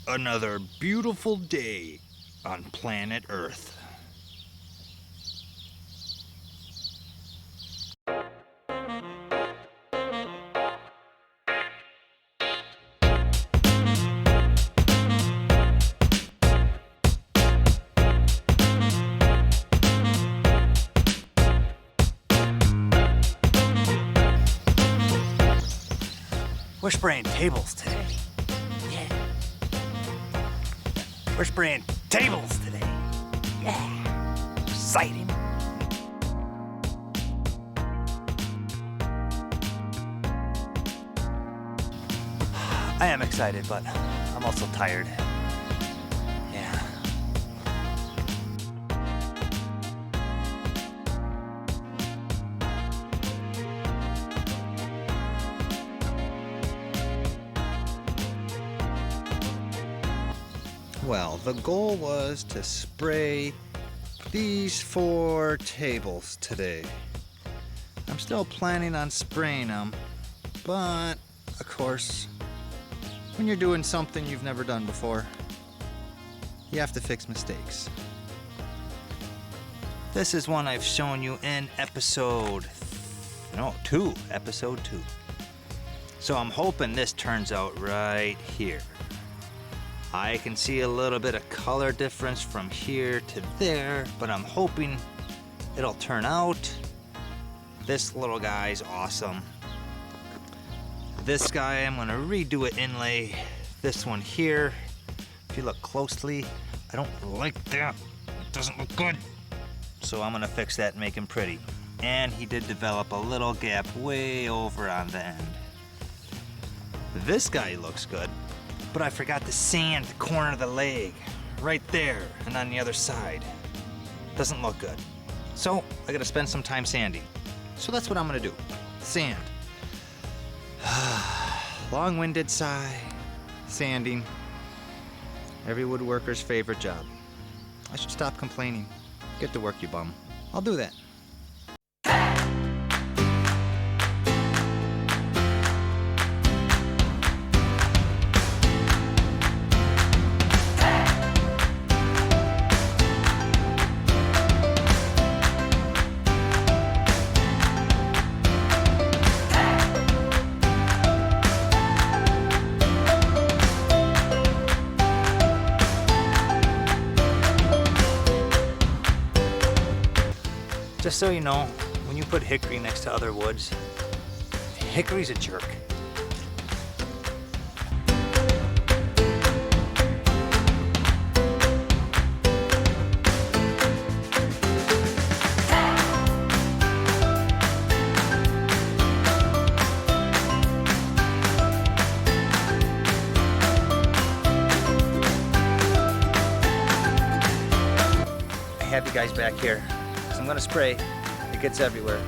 Another beautiful day on planet Earth. We're spraying tables today. Yeah. We're spraying tables today. Yeah. Exciting. I am excited, but I'm also tired. Yeah. Well, the goal was to spray these 4 tables today. I'm still planning on spraying them, but of course, when you're doing something you've never done before, you have to fix mistakes. This is one I've shown you in episode 2. So I'm hoping this turns out right here. I can see a little bit of color difference from here to there, but I'm hoping it'll turn out. This little guy's awesome. This guy, I'm gonna redo it inlay. This one here, if you look closely, I don't like that. It doesn't look good. So I'm gonna fix that and make him pretty. And he did develop a little gap way over on the end. This guy looks good. But I forgot to sand the corner of the leg, right there, and on the other side. Doesn't look good. So I gotta spend some time sanding. So that's what I'm gonna do, sand. Long-winded sigh, sanding. Every woodworker's favorite job. I should stop complaining. Get to work, you bum. I'll do that. Just so you know, when you put hickory next to other woods, hickory's a jerk. I have you guys back here. I'm gonna spray, it gets everywhere,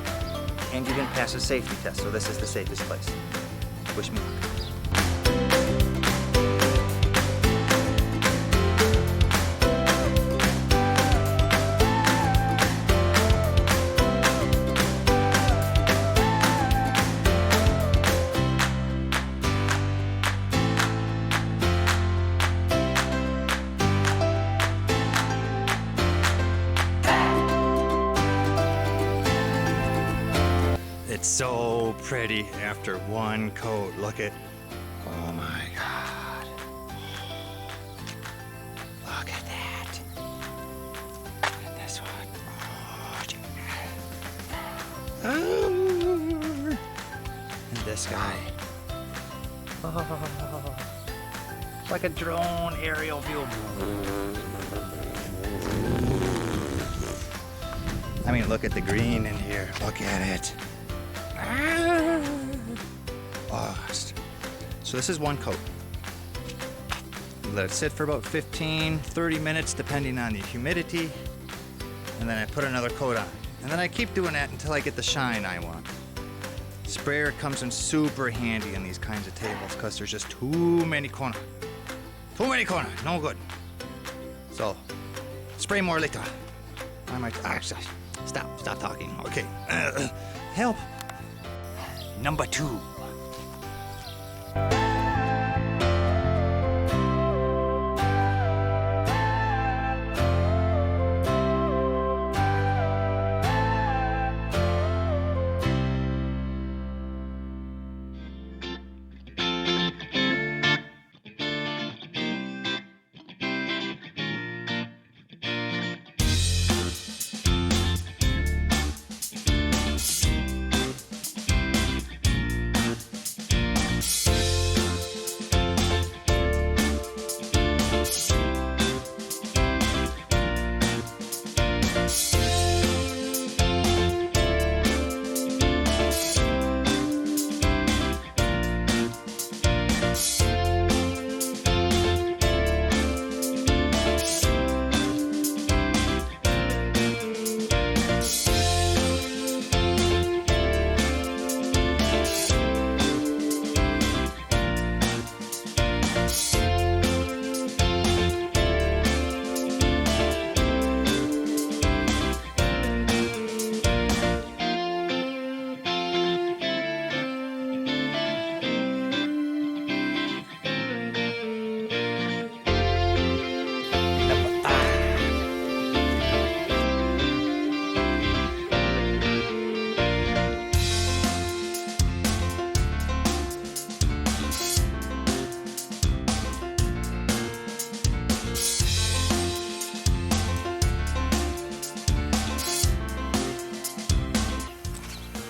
and you didn't pass a safety test, so this is the safest place. Wish me luck. It's so pretty after one coat. Look at, oh my God. Look at that. Look at this one. Oh, and this guy. Oh, it's like a drone aerial view. I mean, look at the green in here. Look at it. Lost. So this is one coat. Let it sit for about 15-30 minutes depending on the humidity, and then I put another coat on, and then I keep doing that until I get the shine I want. Sprayer comes in super handy in these kinds of tables because there's just too many corner, no good. So spray more later. I might stop talking. Okay. Help. Number 2.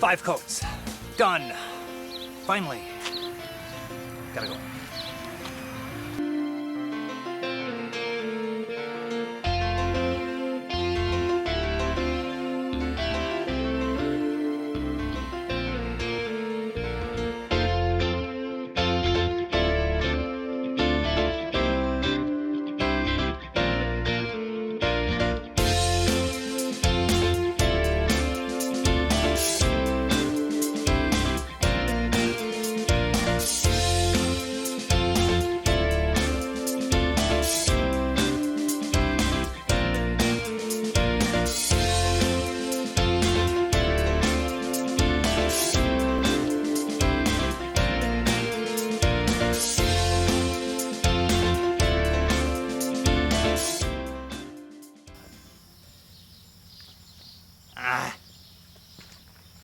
5 coats. Done. Finally. Gotta go.